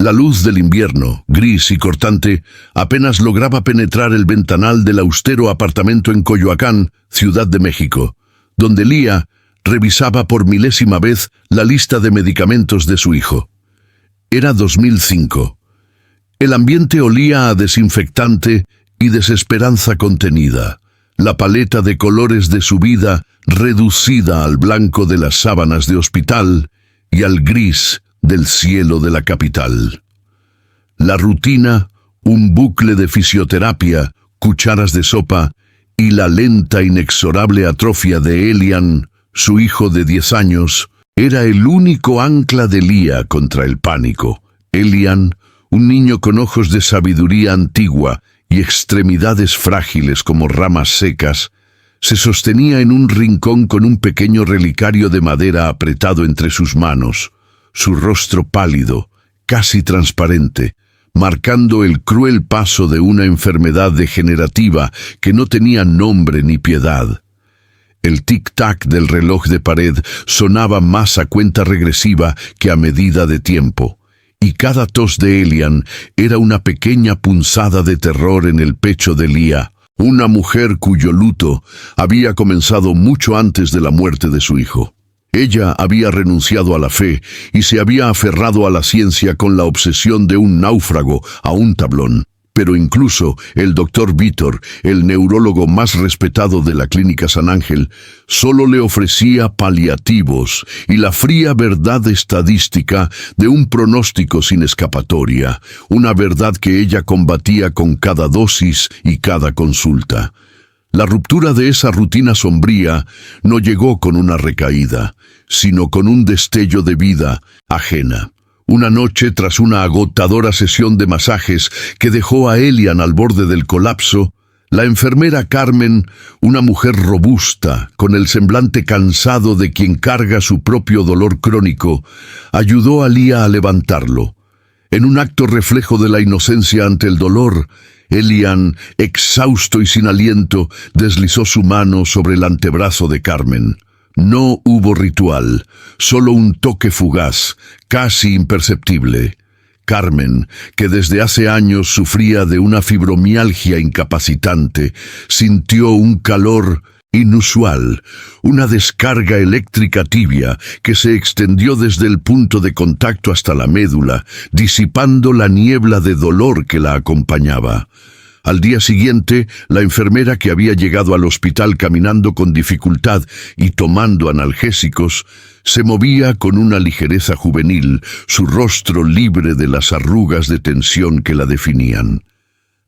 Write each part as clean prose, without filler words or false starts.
La luz del invierno, gris y cortante, apenas lograba penetrar el ventanal del austero apartamento en Coyoacán, Ciudad de México, donde Lía revisaba por milésima vez la lista de medicamentos de su hijo. Era 2005. El ambiente olía a desinfectante y desesperanza contenida. La paleta de colores de su vida reducida al blanco de las sábanas de hospital y al gris del cielo de la capital. La rutina, un bucle de fisioterapia, cucharas de sopa y la lenta inexorable atrofia de Elian, su hijo de 10 años, era el único ancla de Lía contra el pánico. Elian, un niño con ojos de sabiduría antigua y extremidades frágiles como ramas secas, se sostenía en un rincón con un pequeño relicario de madera apretado entre sus manos, su rostro pálido, casi transparente, marcando el cruel paso de una enfermedad degenerativa que no tenía nombre ni piedad. El tic-tac del reloj de pared sonaba más a cuenta regresiva que a medida de tiempo, y cada tos de Elian era una pequeña punzada de terror en el pecho de Lía, una mujer cuyo luto había comenzado mucho antes de la muerte de su hijo. Ella había renunciado a la fe y se había aferrado a la ciencia con la obsesión de un náufrago a un tablón. Pero incluso el doctor Vítor, el neurólogo más respetado de la Clínica San Ángel, solo le ofrecía paliativos y la fría verdad estadística de un pronóstico sin escapatoria, una verdad que ella combatía con cada dosis y cada consulta. La ruptura de esa rutina sombría no llegó con una recaída, sino con un destello de vida ajena. Una noche, tras una agotadora sesión de masajes que dejó a Elian al borde del colapso, la enfermera Carmen, una mujer robusta, con el semblante cansado de quien carga su propio dolor crónico, ayudó a Lía a levantarlo. En un acto reflejo de la inocencia ante el dolor, Elian, exhausto y sin aliento, deslizó su mano sobre el antebrazo de Carmen. No hubo ritual, solo un toque fugaz, casi imperceptible. Carmen, que desde hace años sufría de una fibromialgia incapacitante, sintió un calor inusual, una descarga eléctrica tibia que se extendió desde el punto de contacto hasta la médula, disipando la niebla de dolor que la acompañaba. Al día siguiente, la enfermera que había llegado al hospital caminando con dificultad y tomando analgésicos, se movía con una ligereza juvenil, su rostro libre de las arrugas de tensión que la definían.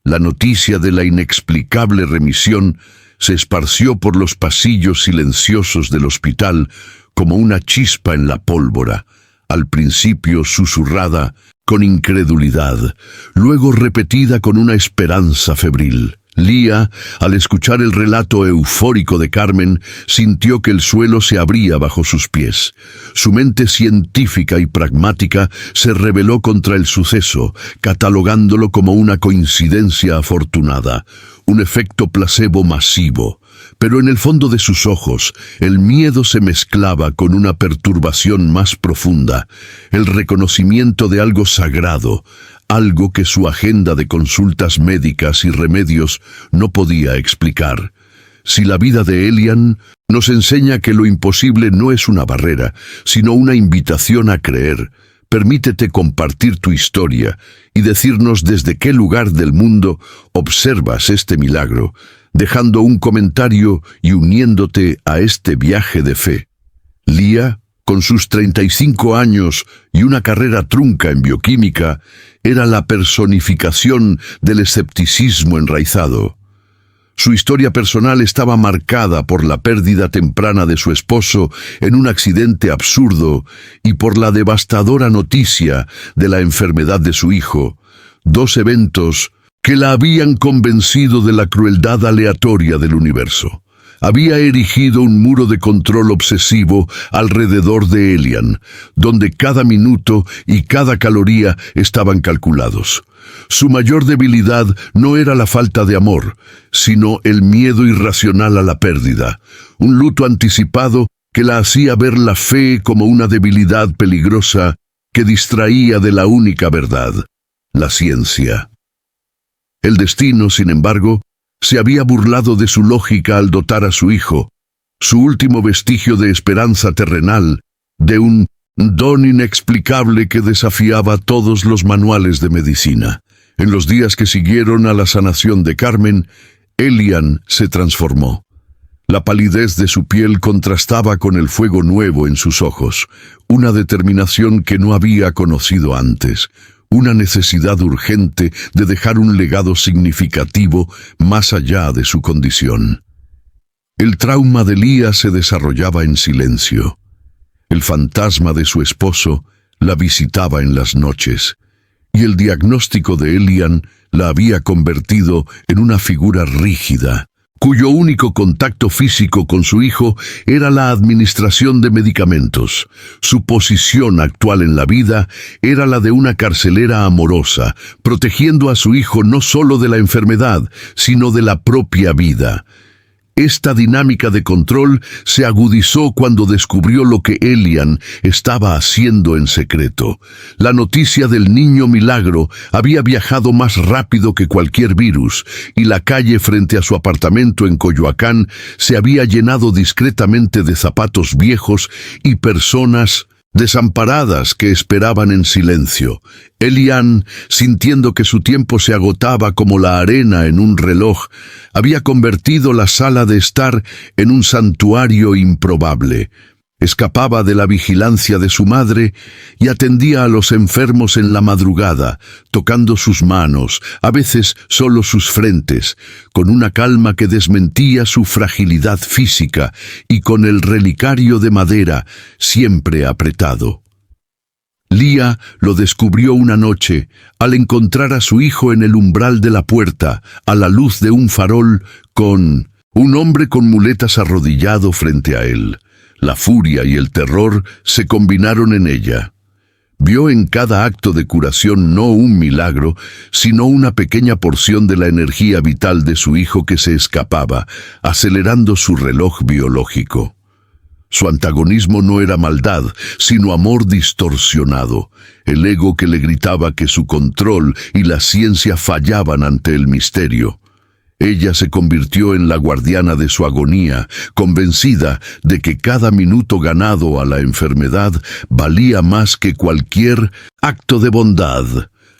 La noticia de la inexplicable remisión se esparció por los pasillos silenciosos del hospital como una chispa en la pólvora, al principio susurrada con incredulidad, luego repetida con una esperanza febril. Lía, al escuchar el relato eufórico de Carmen, sintió que el suelo se abría bajo sus pies. Su mente científica y pragmática se rebeló contra el suceso, catalogándolo como una coincidencia afortunada, un efecto placebo masivo. Pero en el fondo de sus ojos, el miedo se mezclaba con una perturbación más profunda, el reconocimiento de algo sagrado, algo que su agenda de consultas médicas y remedios no podía explicar. Si la vida de Elian nos enseña que lo imposible no es una barrera, sino una invitación a creer, permítete compartir tu historia y decirnos desde qué lugar del mundo observas este milagro, dejando un comentario y uniéndote a este viaje de fe. Lía, con sus 35 años y una carrera trunca en bioquímica, era la personificación del escepticismo enraizado. Su historia personal estaba marcada por la pérdida temprana de su esposo en un accidente absurdo y por la devastadora noticia de la enfermedad de su hijo, dos eventos que la habían convencido de la crueldad aleatoria del universo. Había erigido un muro de control obsesivo alrededor de Elian, donde cada minuto y cada caloría estaban calculados. Su mayor debilidad no era la falta de amor, sino el miedo irracional a la pérdida, un luto anticipado que la hacía ver la fe como una debilidad peligrosa que distraía de la única verdad, la ciencia. El destino, sin embargo, se había burlado de su lógica al dotar a su hijo, su último vestigio de esperanza terrenal, de un don inexplicable que desafiaba todos los manuales de medicina. En los días que siguieron a la sanación de Carmen, Elian se transformó. La palidez de su piel contrastaba con el fuego nuevo en sus ojos, una determinación que no había conocido antes, una necesidad urgente de dejar un legado significativo más allá de su condición. El trauma de Lía se desarrollaba en silencio. El fantasma de su esposo la visitaba en las noches, y el diagnóstico de Elian la había convertido en una figura rígida, cuyo único contacto físico con su hijo era la administración de medicamentos. Su posición actual en la vida era la de una carcelera amorosa, protegiendo a su hijo no solo de la enfermedad, sino de la propia vida. Esta dinámica de control se agudizó cuando descubrió lo que Elian estaba haciendo en secreto. La noticia del niño milagro había viajado más rápido que cualquier virus, y la calle frente a su apartamento en Coyoacán se había llenado discretamente de zapatos viejos y personas desamparadas que esperaban en silencio. Elian, sintiendo que su tiempo se agotaba como la arena en un reloj, había convertido la sala de estar en un santuario improbable. Escapaba de la vigilancia de su madre y atendía a los enfermos en la madrugada, tocando sus manos, a veces solo sus frentes, con una calma que desmentía su fragilidad física y con el relicario de madera siempre apretado. Lía lo descubrió una noche al encontrar a su hijo en el umbral de la puerta, a la luz de un farol, con un hombre con muletas arrodillado frente a él. La furia y el terror se combinaron en ella. Vio en cada acto de curación no un milagro, sino una pequeña porción de la energía vital de su hijo que se escapaba, acelerando su reloj biológico. Su antagonismo no era maldad, sino amor distorsionado, el ego que le gritaba que su control y la ciencia fallaban ante el misterio. Ella se convirtió en la guardiana de su agonía, convencida de que cada minuto ganado a la enfermedad valía más que cualquier acto de bondad.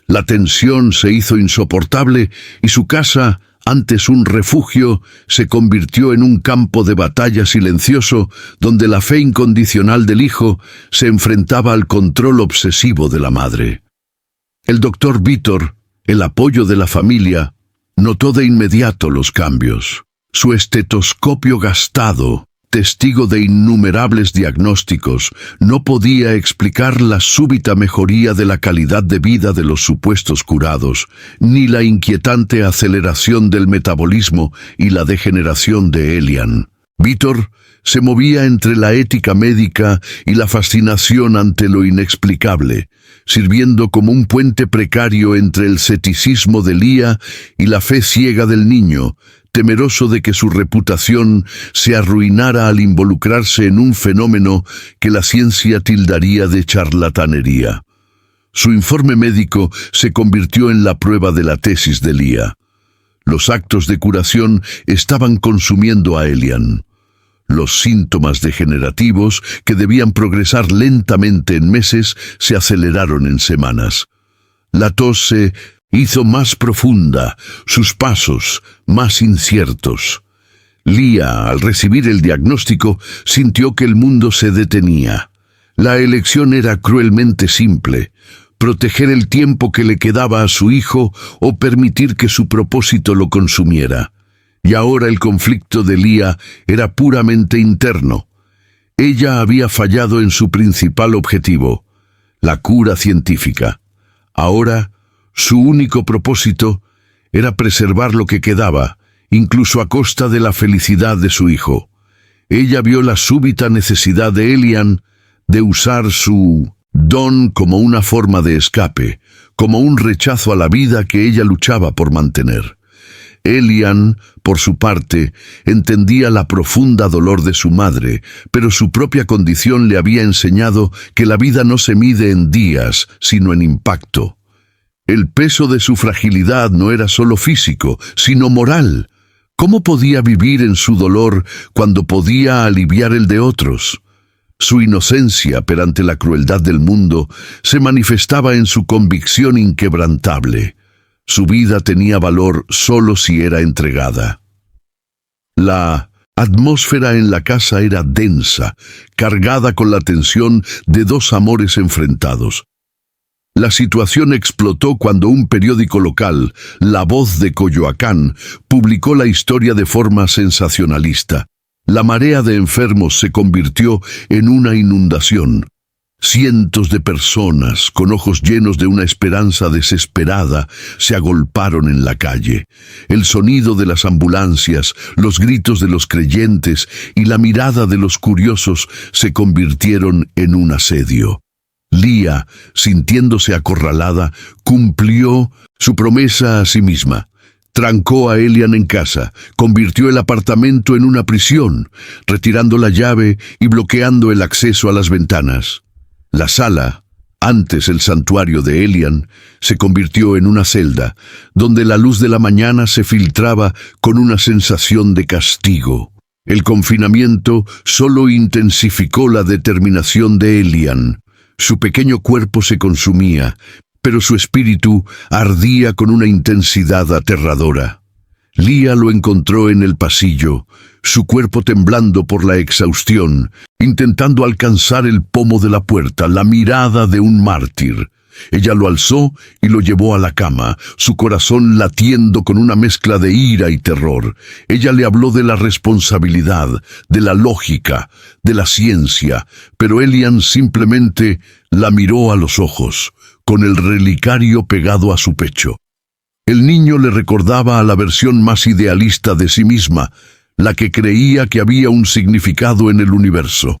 La tensión se hizo insoportable y su casa, antes un refugio, se convirtió en un campo de batalla silencioso donde la fe incondicional del hijo se enfrentaba al control obsesivo de la madre. El doctor Víctor, el apoyo de la familia, notó de inmediato los cambios. Su estetoscopio gastado, testigo de innumerables diagnósticos, no podía explicar la súbita mejoría de la calidad de vida de los supuestos curados, ni la inquietante aceleración del metabolismo y la degeneración de Elian. Víctor se movía entre la ética médica y la fascinación ante lo inexplicable, sirviendo como un puente precario entre el ceticismo de Lía y la fe ciega del niño, temeroso de que su reputación se arruinara al involucrarse en un fenómeno que la ciencia tildaría de charlatanería. Su informe médico se convirtió en la prueba de la tesis de Lía. Los actos de curación estaban consumiendo a Elian. Los síntomas degenerativos, que debían progresar lentamente en meses, se aceleraron en semanas. La tos se hizo más profunda, sus pasos más inciertos. Lía, al recibir el diagnóstico, sintió que el mundo se detenía. La elección era cruelmente simple: proteger el tiempo que le quedaba a su hijo o permitir que su propósito lo consumiera. Y ahora el conflicto de Lía era puramente interno. Ella había fallado en su principal objetivo, la cura científica. Ahora, su único propósito era preservar lo que quedaba, incluso a costa de la felicidad de su hijo. Ella vio la súbita necesidad de Elian de usar su don como una forma de escape, como un rechazo a la vida que ella luchaba por mantener. Elian, por su parte, entendía la profunda dolor de su madre, pero su propia condición le había enseñado que la vida no se mide en días, sino en impacto. El peso de su fragilidad no era solo físico, sino moral. ¿Cómo podía vivir en su dolor cuando podía aliviar el de otros? Su inocencia perante la crueldad del mundo se manifestaba en su convicción inquebrantable. Su vida tenía valor solo si era entregada. La atmósfera en la casa era densa, cargada con la tensión de dos amores enfrentados. La situación explotó cuando un periódico local, La Voz de Coyoacán, publicó la historia de forma sensacionalista. La marea de enfermos se convirtió en una inundación. Cientos de personas, con ojos llenos de una esperanza desesperada, se agolparon en la calle. El sonido de las ambulancias, los gritos de los creyentes y la mirada de los curiosos se convirtieron en un asedio. Lía, sintiéndose acorralada, cumplió su promesa a sí misma. Trancó a Elian en casa, convirtió el apartamento en una prisión, retirando la llave y bloqueando el acceso a las ventanas. La sala, antes el santuario de Elian, se convirtió en una celda, donde la luz de la mañana se filtraba con una sensación de castigo. El confinamiento solo intensificó la determinación de Elian. Su pequeño cuerpo se consumía, pero su espíritu ardía con una intensidad aterradora. Lía lo encontró en el pasillo, su cuerpo temblando por la exhaustión, intentando alcanzar el pomo de la puerta, la mirada de un mártir. Ella lo alzó y lo llevó a la cama, su corazón latiendo con una mezcla de ira y terror. Ella le habló de la responsabilidad, de la lógica, de la ciencia, pero Elian simplemente la miró a los ojos, con el relicario pegado a su pecho. El niño le recordaba a la versión más idealista de sí misma, la que creía que había un significado en el universo.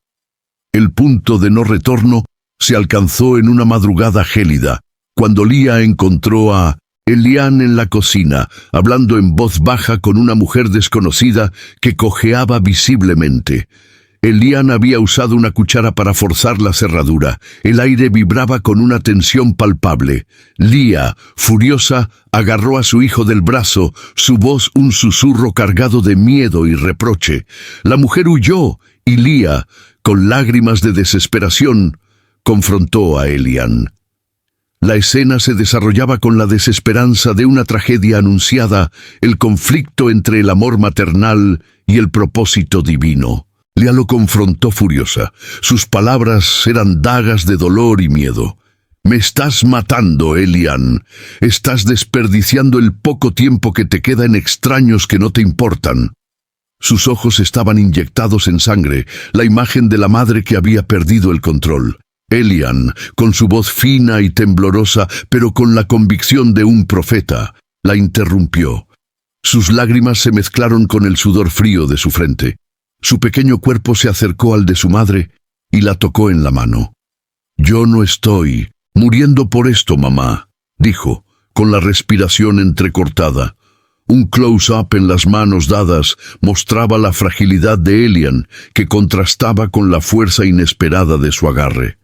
El punto de no retorno se alcanzó en una madrugada gélida, cuando Lía encontró a Elian en la cocina, hablando en voz baja con una mujer desconocida que cojeaba visiblemente. Elian había usado una cuchara para forzar la cerradura. El aire vibraba con una tensión palpable. Lía, furiosa, agarró a su hijo del brazo, su voz un susurro cargado de miedo y reproche. La mujer huyó y Lía, con lágrimas de desesperación, confrontó a Elian. La escena se desarrollaba con la desesperanza de una tragedia anunciada, el conflicto entre el amor maternal y el propósito divino. Lía lo confrontó furiosa. Sus palabras eran dagas de dolor y miedo. «Me estás matando, Elian. Estás desperdiciando el poco tiempo que te queda en extraños que no te importan». Sus ojos estaban inyectados en sangre, la imagen de la madre que había perdido el control. Elian, con su voz fina y temblorosa, pero con la convicción de un profeta, la interrumpió. Sus lágrimas se mezclaron con el sudor frío de su frente. Su pequeño cuerpo se acercó al de su madre y la tocó en la mano. «Yo no estoy muriendo por esto, mamá», dijo, con la respiración entrecortada. Un close-up en las manos dadas mostraba la fragilidad de Elian, que contrastaba con la fuerza inesperada de su agarre.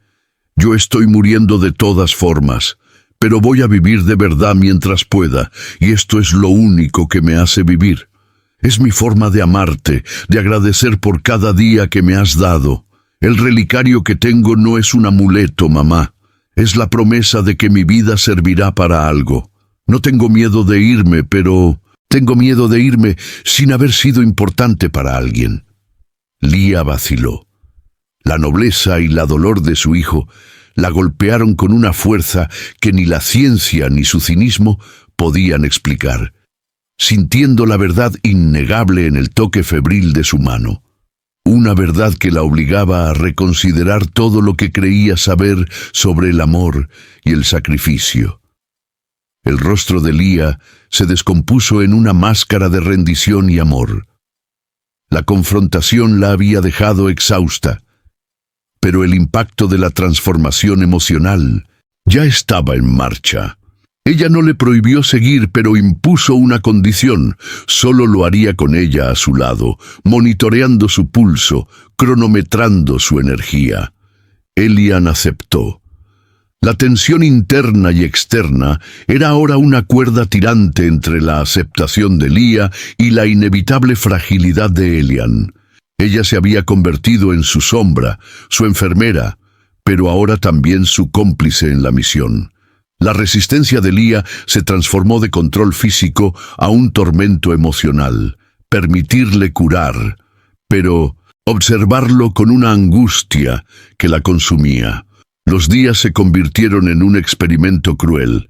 «Yo estoy muriendo de todas formas, pero voy a vivir de verdad mientras pueda, y esto es lo único que me hace vivir. Es mi forma de amarte, de agradecer por cada día que me has dado. El relicario que tengo no es un amuleto, mamá. Es la promesa de que mi vida servirá para algo. No tengo miedo de irme, pero tengo miedo de irme sin haber sido importante para alguien». Lía vaciló. La nobleza y la dolor de su hijo la golpearon con una fuerza que ni la ciencia ni su cinismo podían explicar, sintiendo la verdad innegable en el toque febril de su mano. Una verdad que la obligaba a reconsiderar todo lo que creía saber sobre el amor y el sacrificio. El rostro de Lía se descompuso en una máscara de rendición y amor. La confrontación la había dejado exhausta, pero el impacto de la transformación emocional ya estaba en marcha. Ella no le prohibió seguir, pero impuso una condición: solo lo haría con ella a su lado, monitoreando su pulso, cronometrando su energía. Elian aceptó. La tensión interna y externa era ahora una cuerda tirante entre la aceptación de Leah y la inevitable fragilidad de Elian. Ella se había convertido en su sombra, su enfermera, pero ahora también su cómplice en la misión. La resistencia de Leah se transformó de control físico a un tormento emocional. Permitirle curar, pero observarlo con una angustia que la consumía. Los días se convirtieron en un experimento cruel.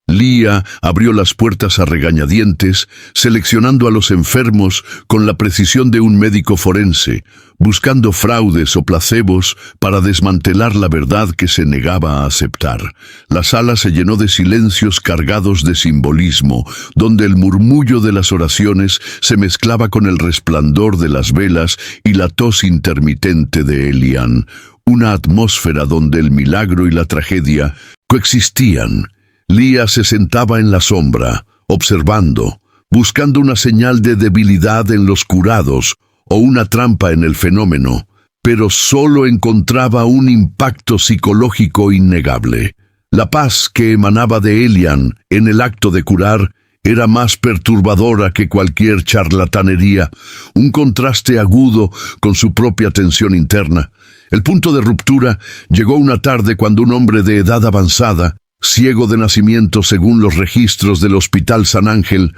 Leah abrió las puertas a regañadientes, seleccionando a los enfermos con la precisión de un médico forense, buscando fraudes o placebos para desmantelar la verdad que se negaba a aceptar. La sala se llenó de silencios cargados de simbolismo, donde el murmullo de las oraciones se mezclaba con el resplandor de las velas y la tos intermitente de Elian, una atmósfera donde el milagro y la tragedia coexistían. Leah se sentaba en la sombra, observando, buscando una señal de debilidad en los curados o una trampa en el fenómeno, pero solo encontraba un impacto psicológico innegable. La paz que emanaba de Elian en el acto de curar era más perturbadora que cualquier charlatanería, un contraste agudo con su propia tensión interna. El punto de ruptura llegó una tarde cuando un hombre de edad avanzada, ciego de nacimiento según los registros del Hospital San Ángel,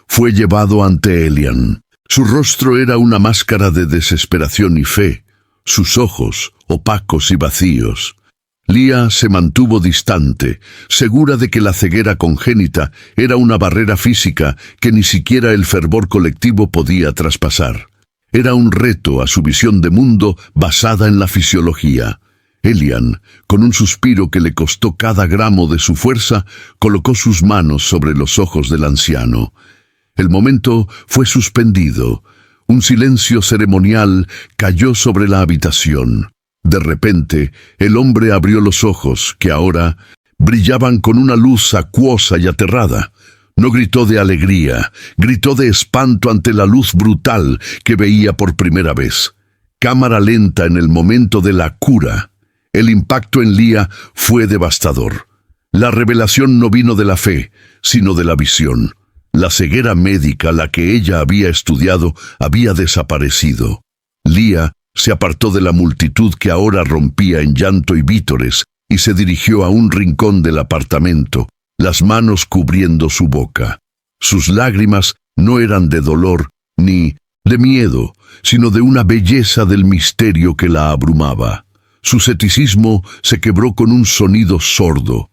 fue llevado ante Elian. Su rostro era una máscara de desesperación y fe, sus ojos opacos y vacíos. Leah se mantuvo distante, segura de que la ceguera congénita era una barrera física que ni siquiera el fervor colectivo podía traspasar. Era un reto a su visión de mundo basada en la fisiología. Elian, con un suspiro que le costó cada gramo de su fuerza, colocó sus manos sobre los ojos del anciano. El momento fue suspendido. Un silencio ceremonial cayó sobre la habitación. De repente, el hombre abrió los ojos, que ahora brillaban con una luz acuosa y aterrada. No gritó de alegría, gritó de espanto ante la luz brutal que veía por primera vez. Cámara lenta en el momento de la cura. El impacto en Leah fue devastador. La revelación no vino de la fe, sino de la visión. La ceguera médica, la que ella había estudiado, había desaparecido. Leah se apartó de la multitud que ahora rompía en llanto y vítores y se dirigió a un rincón del apartamento, las manos cubriendo su boca. Sus lágrimas no eran de dolor ni de miedo, sino de una belleza del misterio que la abrumaba. Su ceticismo se quebró con un sonido sordo,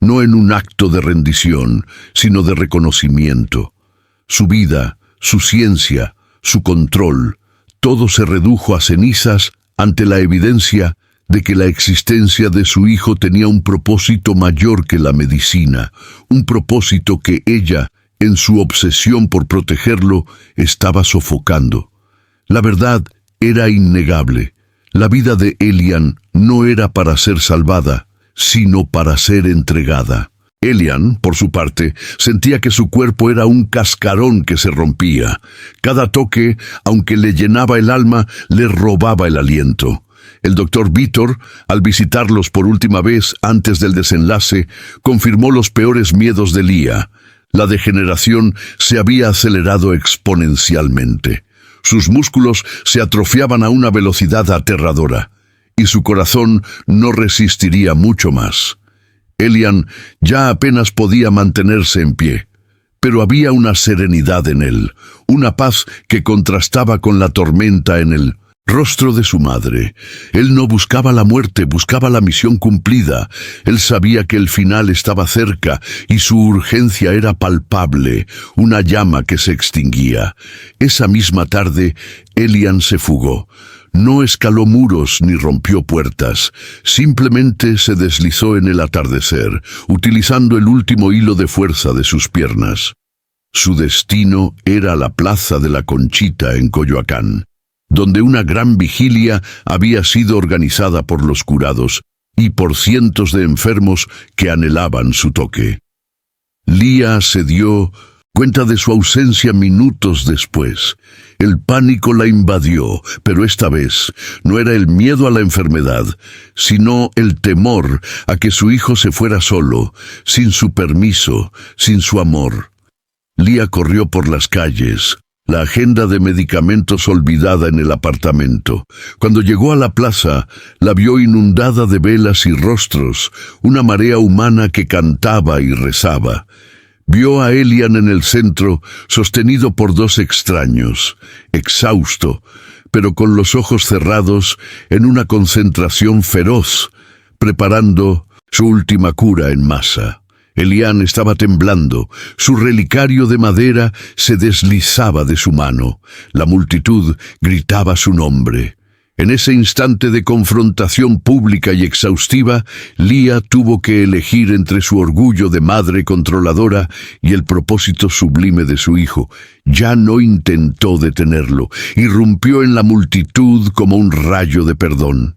no en un acto de rendición, sino de reconocimiento. Su vida, su ciencia, su control, todo se redujo a cenizas ante la evidencia de que la existencia de su hijo tenía un propósito mayor que la medicina, un propósito que ella, en su obsesión por protegerlo, estaba sofocando. La verdad era innegable. La vida de Elian no era para ser salvada, sino para ser entregada. Elian, por su parte, sentía que su cuerpo era un cascarón que se rompía. Cada toque, aunque le llenaba el alma, le robaba el aliento. El doctor Vítor, al visitarlos por última vez antes del desenlace, confirmó los peores miedos de Leah. La degeneración se había acelerado exponencialmente. Sus músculos se atrofiaban a una velocidad aterradora, y su corazón no resistiría mucho más. Elian ya apenas podía mantenerse en pie, pero había una serenidad en él, una paz que contrastaba con la tormenta en el rostro de su madre. Él no buscaba la muerte, buscaba la misión cumplida. Él sabía que el final estaba cerca y su urgencia era palpable, una llama que se extinguía. Esa misma tarde, Elian se fugó. No escaló muros ni rompió puertas, simplemente se deslizó en el atardecer, utilizando el último hilo de fuerza de sus piernas. Su destino era la Plaza de la Conchita en Coyoacán, donde una gran vigilia había sido organizada por los curados y por cientos de enfermos que anhelaban su toque. Lía se dio cuenta de su ausencia minutos después. El pánico la invadió, pero esta vez no era el miedo a la enfermedad, sino el temor a que su hijo se fuera solo, sin su permiso, sin su amor. Lía corrió por las calles, la agenda de medicamentos olvidada en el apartamento. Cuando llegó a la plaza, la vio inundada de velas y rostros, una marea humana que cantaba y rezaba. Vio a Elian en el centro, sostenido por dos extraños, exhausto, pero con los ojos cerrados en una concentración feroz, preparando su última cura en masa. Elian estaba temblando, su relicario de madera se deslizaba de su mano. La multitud gritaba su nombre. En ese instante de confrontación pública y exhaustiva, Lía tuvo que elegir entre su orgullo de madre controladora y el propósito sublime de su hijo. Ya no intentó detenerlo, irrumpió en la multitud como un rayo de perdón,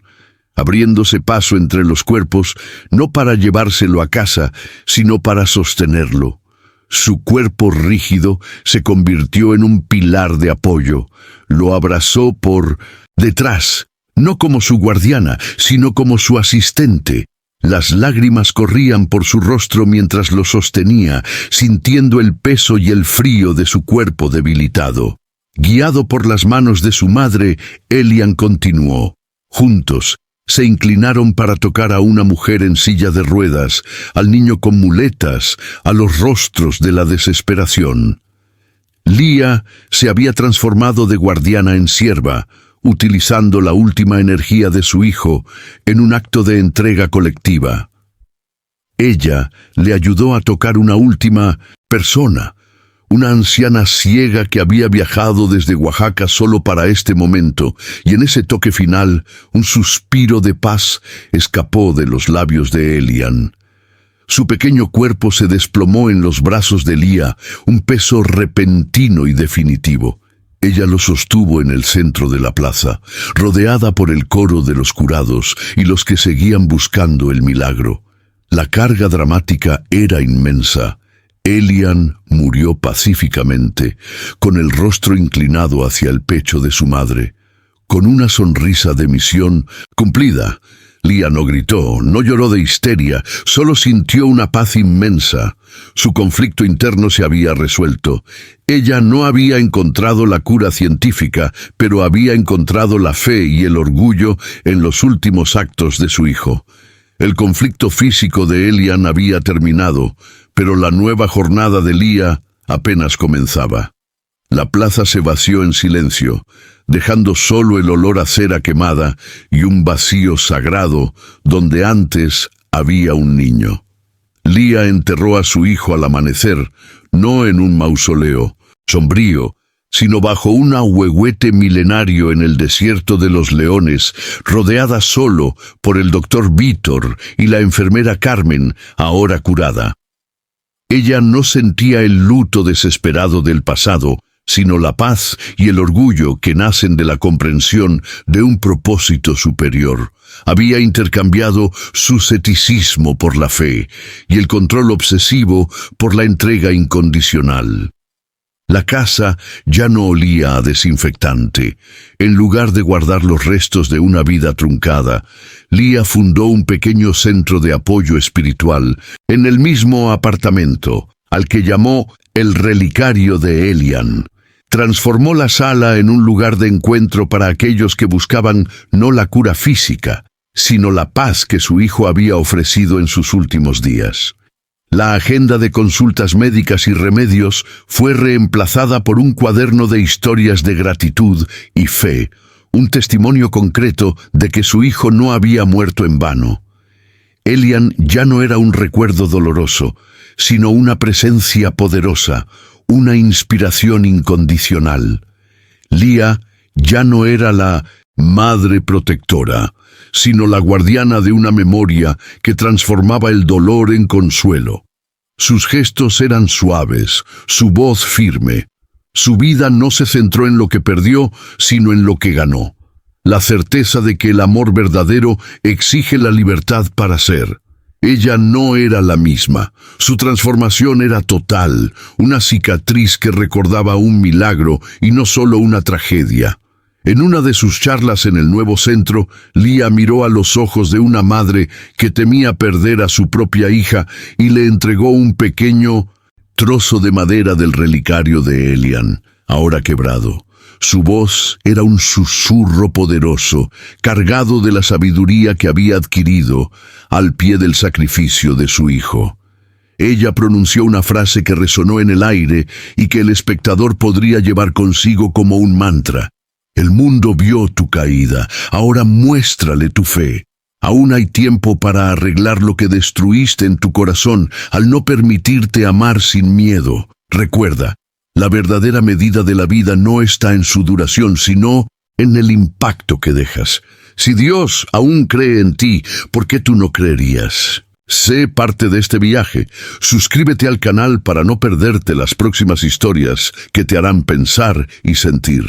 abriéndose paso entre los cuerpos, no para llevárselo a casa, sino para sostenerlo. Su cuerpo rígido se convirtió en un pilar de apoyo. Lo abrazó por detrás, no como su guardiana, sino como su asistente. Las lágrimas corrían por su rostro mientras lo sostenía, sintiendo el peso y el frío de su cuerpo debilitado. Guiado por las manos de su madre, Elian continuó. Juntos, se inclinaron para tocar a una mujer en silla de ruedas, al niño con muletas, a los rostros de la desesperación. Lía se había transformado de guardiana en sierva, utilizando la última energía de su hijo en un acto de entrega colectiva. Ella le ayudó a tocar una última persona, una anciana ciega que había viajado desde Oaxaca solo para este momento, y en ese toque final, un suspiro de paz escapó de los labios de Elian. Su pequeño cuerpo se desplomó en los brazos de Lía, un peso repentino y definitivo. Ella lo sostuvo en el centro de la plaza, rodeada por el coro de los curados y los que seguían buscando el milagro. La carga dramática era inmensa. Elian murió pacíficamente, con el rostro inclinado hacia el pecho de su madre. Con una sonrisa de misión cumplida, Lía no gritó, no lloró de histeria, solo sintió una paz inmensa. Su conflicto interno se había resuelto. Ella no había encontrado la cura científica, pero había encontrado la fe y el orgullo en los últimos actos de su hijo. El conflicto físico de Elian había terminado, pero la nueva jornada de Lía apenas comenzaba. La plaza se vació en silencio, dejando solo el olor a cera quemada y un vacío sagrado donde antes había un niño. Lía enterró a su hijo al amanecer, no en un mausoleo sombrío, sino bajo un ahuehuete milenario en el desierto de los Leones, rodeada solo por el doctor Vítor y la enfermera Carmen, ahora curada. Ella no sentía el luto desesperado del pasado, sino la paz y el orgullo que nacen de la comprensión de un propósito superior. Había intercambiado su ceticismo por la fe y el control obsesivo por la entrega incondicional. La casa ya no olía a desinfectante. En lugar de guardar los restos de una vida truncada, Lía fundó un pequeño centro de apoyo espiritual en el mismo apartamento, al que llamó el relicario de Elian. Transformó la sala en un lugar de encuentro para aquellos que buscaban no la cura física, sino la paz que su hijo había ofrecido en sus últimos días. La agenda de consultas médicas y remedios fue reemplazada por un cuaderno de historias de gratitud y fe, un testimonio concreto de que su hijo no había muerto en vano. Elian ya no era un recuerdo doloroso, sino una presencia poderosa, una inspiración incondicional. Lía ya no era la madre protectora, sino la guardiana de una memoria que transformaba el dolor en consuelo. Sus gestos eran suaves, su voz firme. Su vida no se centró en lo que perdió, sino en lo que ganó. La certeza de que el amor verdadero exige la libertad para ser. Ella no era la misma. Su transformación era total, una cicatriz que recordaba un milagro y no solo una tragedia. En una de sus charlas en el nuevo centro, Leah miró a los ojos de una madre que temía perder a su propia hija y le entregó un pequeño trozo de madera del relicario de Elian, ahora quebrado. Su voz era un susurro poderoso, cargado de la sabiduría que había adquirido al pie del sacrificio de su hijo. Ella pronunció una frase que resonó en el aire y que el espectador podría llevar consigo como un mantra. El mundo vio tu caída, ahora muéstrale tu fe. Aún hay tiempo para arreglar lo que destruiste en tu corazón al no permitirte amar sin miedo. Recuerda, la verdadera medida de la vida no está en su duración, sino en el impacto que dejas. Si Dios aún cree en ti, ¿por qué tú no creerías? Sé parte de este viaje. Suscríbete al canal para no perderte las próximas historias que te harán pensar y sentir.